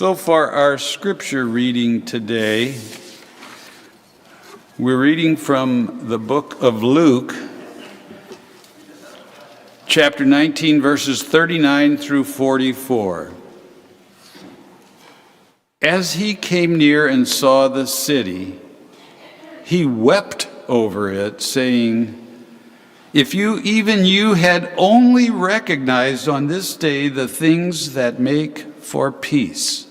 So for our scripture reading today, we're reading from the book of Luke, chapter 19, verses 39 through 44. As he came near and saw the city, he wept over it, saying, "If even you had only recognized on this day the things that make for peace.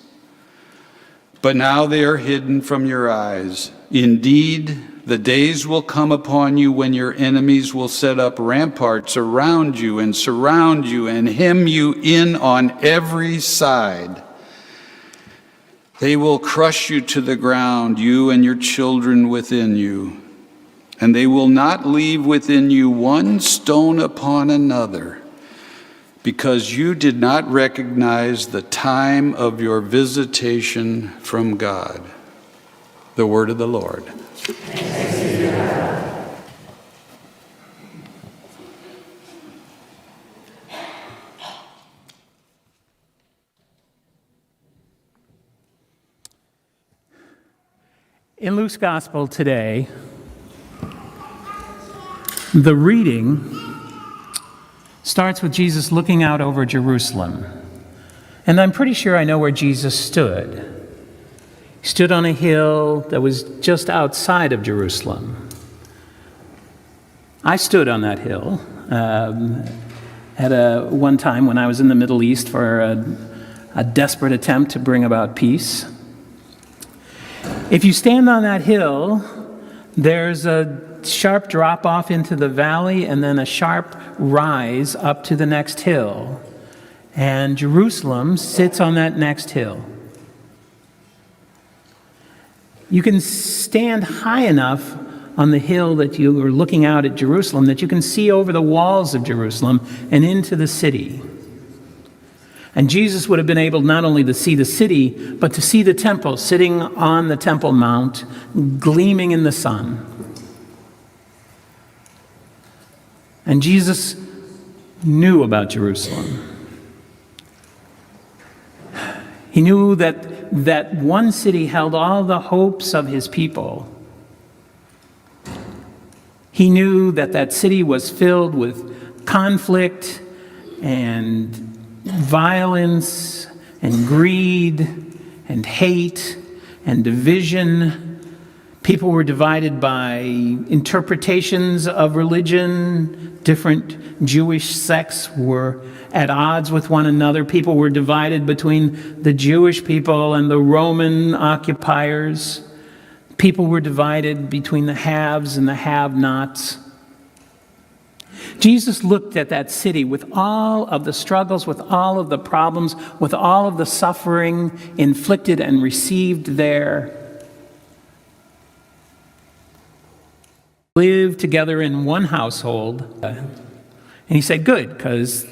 But now they are hidden from your eyes. Indeed, the days will come upon you when your enemies will set up ramparts around you and surround you and hem you in on every side. They will crush you to the ground, you and your children within you, and they will not leave within you one stone upon another, because you did not recognize the time of your visitation from God." The word of the Lord. In Luke's Gospel today, the reading starts with Jesus looking out over Jerusalem. And I'm pretty sure I know where Jesus stood. He stood on a hill that was just outside of Jerusalem. I stood on that hill at one time when I was in the Middle East for a desperate attempt to bring about peace. If you stand on that hill, there's a sharp drop off into the valley and then a sharp rise up to the next hill. And Jerusalem sits on that next hill. You can stand high enough on the hill that you are looking out at Jerusalem that you can see over the walls of Jerusalem and into the city. And Jesus would have been able not only to see the city, but to see the temple sitting on the Temple Mount, gleaming in the sun. And Jesus knew about Jerusalem. He knew that one city held all the hopes of his people. He knew that city was filled with conflict and violence and greed and hate and division. People were divided by interpretations of religion. Different Jewish sects were at odds with one another. People were divided between the Jewish people and the Roman occupiers. People were divided between the haves and the have-nots. Jesus looked at that city with all of the struggles, with all of the problems, with all of the suffering inflicted and received there. Live together in one household. And he said, good, because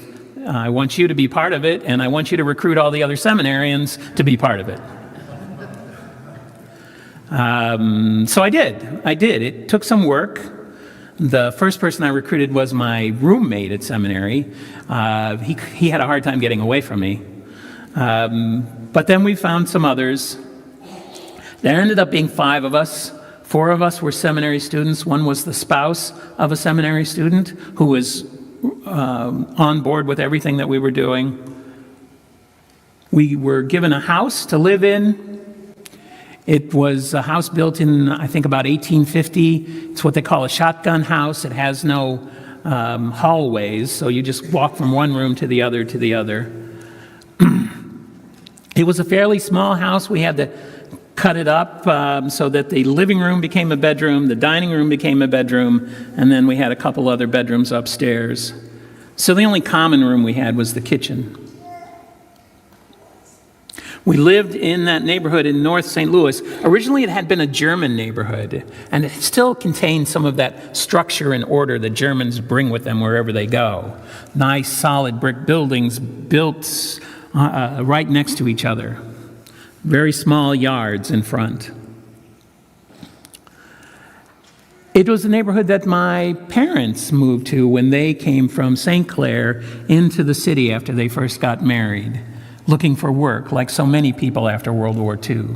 I want you to be part of it, and I want you to recruit all the other seminarians to be part of it. So I did. It took some work. The first person I recruited was my roommate at seminary. He had a hard time getting away from me. But then we found some others. There ended up being 5 of us. 4 of us were seminary students. One was the spouse of a seminary student who was on board with everything that we were doing. We were given a house to live in. It was a house built in, I think, about 1850. It's what they call a shotgun house. It has no hallways, so you just walk from one room to the other to the other. It was a fairly small house. We had to cut it up so that the living room became a bedroom, the dining room became a bedroom, and then we had a couple other bedrooms upstairs. So the only common room we had was the kitchen. We lived in that neighborhood in North St. Louis. Originally, it had been a German neighborhood, and it still contained some of that structure and order the Germans bring with them wherever they go. Nice, solid brick buildings built right next to each other. Very small yards in front. It was a neighborhood that my parents moved to when they came from St. Clair into the city after they first got married. looking for work, like so many people after World War II.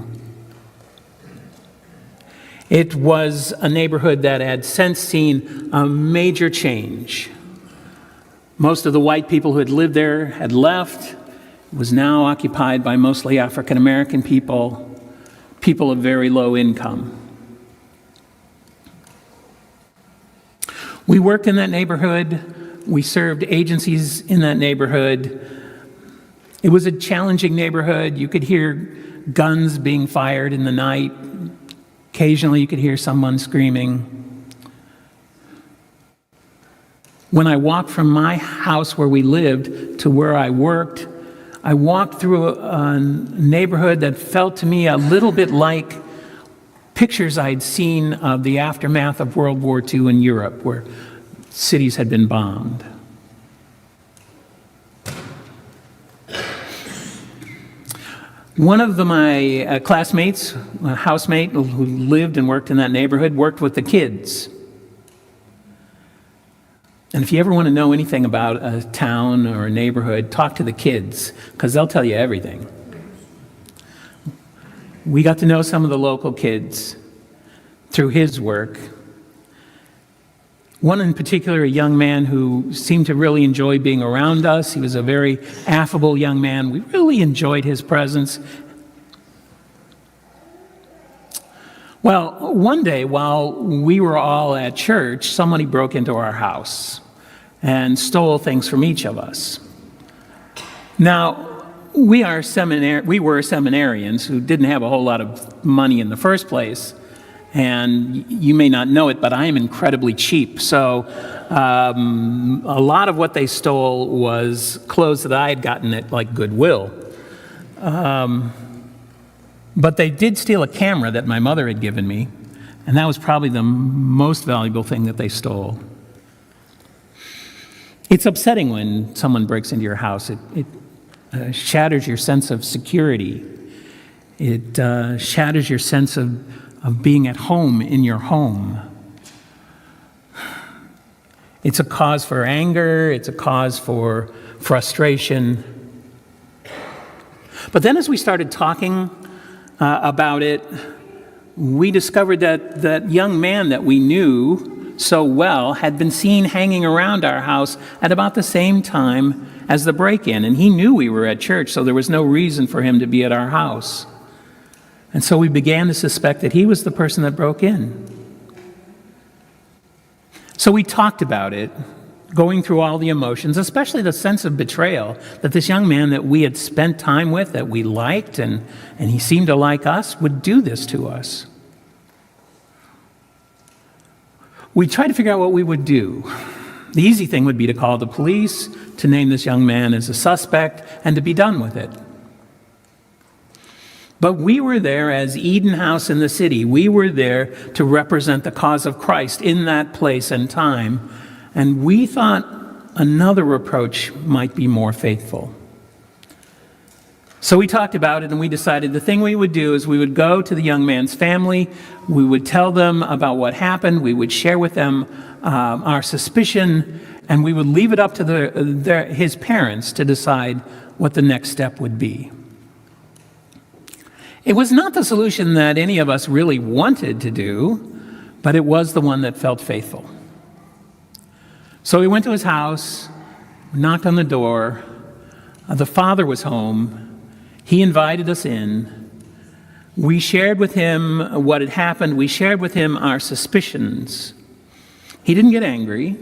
It was a neighborhood that had since seen a major change. Most of the white people who had lived there had left. It was now occupied by mostly African American people, people of very low income. We worked in that neighborhood. We served agencies in that neighborhood. It was a challenging neighborhood. You could hear guns being fired in the night. Occasionally you could hear someone screaming. When I walked from my house where we lived to where I worked, I walked through a neighborhood that felt to me a little bit like pictures I'd seen of the aftermath of World War II in Europe, where cities had been bombed. One of my classmates, a housemate who lived and worked in that neighborhood, worked with the kids. And if you ever want to know anything about a town or a neighborhood, talk to the kids, because they'll tell you everything. We got to know some of the local kids through his work. One in particular, a young man who seemed to really enjoy being around us. He was a very affable young man. We really enjoyed his presence. Well, one day while we were all at church, somebody broke into our house and stole things from each of us. Now, we were seminarians who didn't have a whole lot of money in the first place. And you may not know it, but I am incredibly cheap. So a lot of what they stole was clothes that I had gotten at like Goodwill. But they did steal a camera that my mother had given me, and that was probably the most valuable thing that they stole. It's upsetting when someone breaks into your house. It shatters your sense of security. It shatters your sense of being at home in your home. It's a cause for anger. It's a cause for frustration. But then as we started talking about it, we discovered that that young man that we knew so well had been seen hanging around our house at about the same time as the break-in. And he knew we were at church, so there was no reason for him to be at our house. And so we began to suspect that he was the person that broke in. So we talked about it, going through all the emotions, especially the sense of betrayal that this young man that we had spent time with, that we liked, and he seemed to like us, would do this to us. We tried to figure out what we would do. The easy thing would be to call the police, to name this young man as a suspect, and to be done with it. But we were there as Eden House in the city. We were there to represent the cause of Christ in that place and time. And we thought another approach might be more faithful. So we talked about it, and we decided the thing we would do is we would go to the young man's family. We would tell them about what happened. We would share with them our suspicion, and we would leave it up to his parents to decide what the next step would be. It was not the solution that any of us really wanted to do, but it was the one that felt faithful. So we went to his house, knocked on the door. The father was home. He invited us in. We shared with him what had happened. We shared with him our suspicions. He didn't get angry.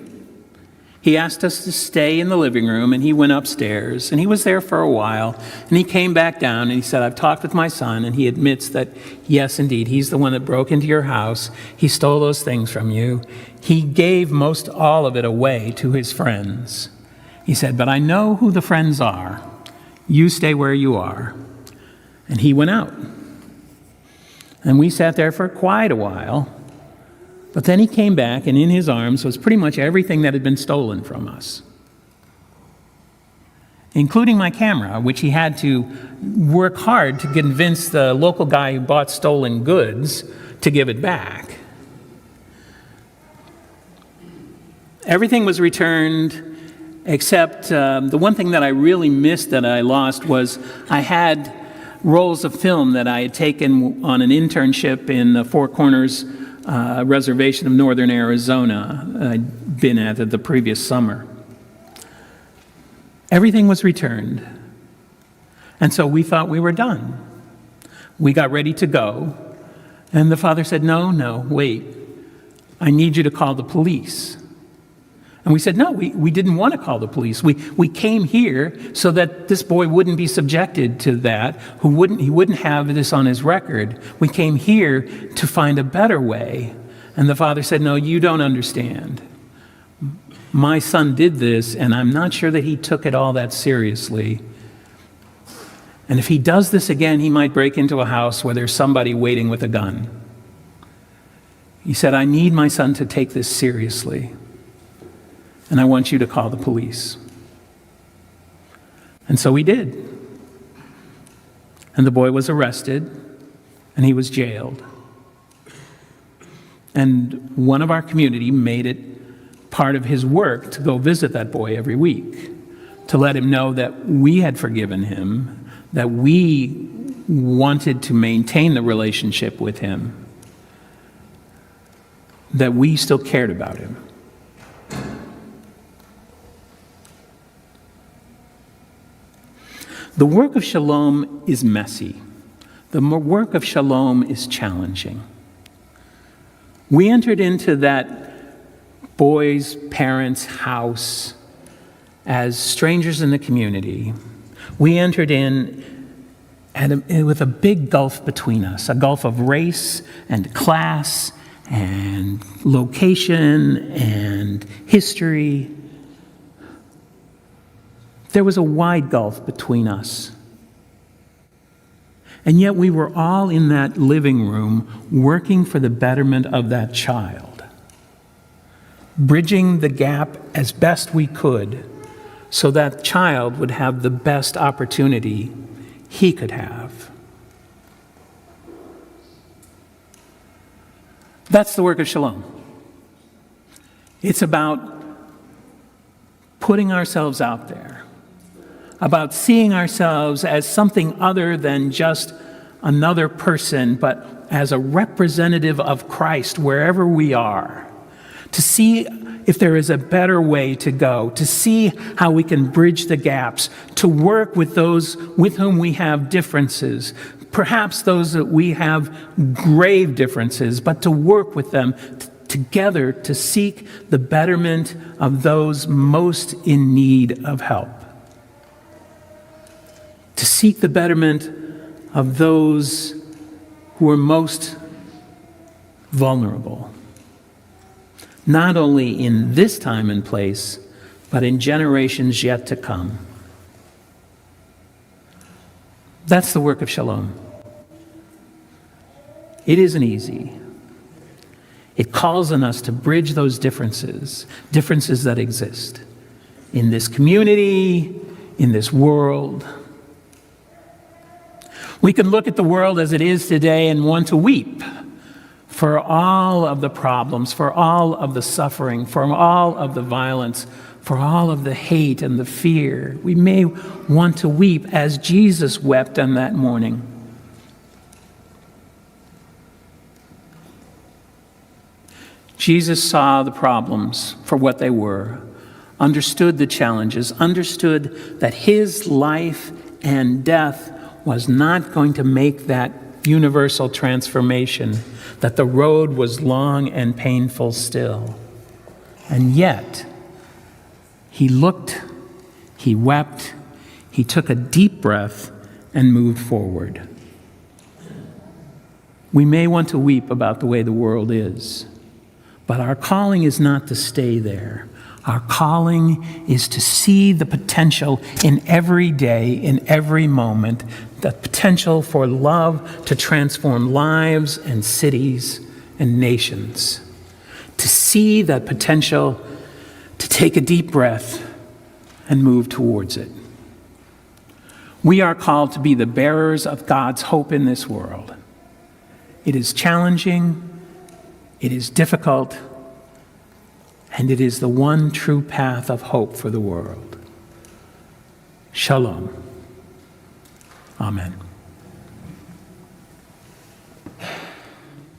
He asked us to stay in the living room, and he went upstairs, and he was there for a while, and he came back down, and he said, I've talked with my son, and he admits that, yes, indeed, he's the one that broke into your house. He stole those things from you. He gave most all of it away to his friends. He said, but I know who the friends are. You stay where you are. And he went out. And we sat there for quite a while. But then he came back, and in his arms was pretty much everything that had been stolen from us, including my camera, which he had to work hard to convince the local guy who bought stolen goods to give it back. Everything was returned, except the one thing that I really missed that I lost was I had rolls of film that I had taken on an internship in the Four Corners Reservation of Northern Arizona I'd been at the previous summer. Everything was returned. And so we thought we were done. We got ready to go. And the father said, no, wait. I need you to call the police. And we said, no, we didn't want to call the police. We came here so that this boy wouldn't be subjected to that, he wouldn't have this on his record. We came here to find a better way. And the father said, no, you don't understand. My son did this, and I'm not sure that he took it all that seriously. And if he does this again, he might break into a house where there's somebody waiting with a gun. He said, I need my son to take this seriously, and I want you to call the police. And so we did. And the boy was arrested, and he was jailed. And one of our community made it part of his work to go visit that boy every week, to let him know that we had forgiven him, that we wanted to maintain the relationship with him, that we still cared about him. The work of shalom is messy. The work of shalom is challenging. We entered into that boy's parents' house as strangers in the community. We entered in with a big gulf between us, a gulf of race and class and location and history. There was a wide gulf between us. And yet we were all in that living room working for the betterment of that child, bridging the gap as best we could so that child would have the best opportunity he could have. That's the work of shalom. It's about putting ourselves out there, about seeing ourselves as something other than just another person, but as a representative of Christ wherever we are, to see if there is a better way to go, to see how we can bridge the gaps, to work with those with whom we have differences, perhaps those that we have grave differences, but to work with them together to seek the betterment of those most in need of help. To seek the betterment of those who are most vulnerable, not only in this time and place, but in generations yet to come. That's the work of shalom. It isn't easy. It calls on us to bridge those differences that exist in this community, in this world. We can look at the world as it is today and want to weep for all of the problems, for all of the suffering, for all of the violence, for all of the hate and the fear. We may want to weep as Jesus wept on that morning. Jesus saw the problems for what they were, understood the challenges, understood that his life and death was not going to make that universal transformation, that the road was long and painful still. And yet, he looked, he wept, he took a deep breath and moved forward. We may want to weep about the way the world is, but our calling is not to stay there. Our calling is to see the potential in every day, in every moment, the potential for love to transform lives and cities and nations. To see that potential, to take a deep breath and move towards it. We are called to be the bearers of God's hope in this world. It is challenging, it is difficult, and it is the one true path of hope for the world. Shalom. Amen.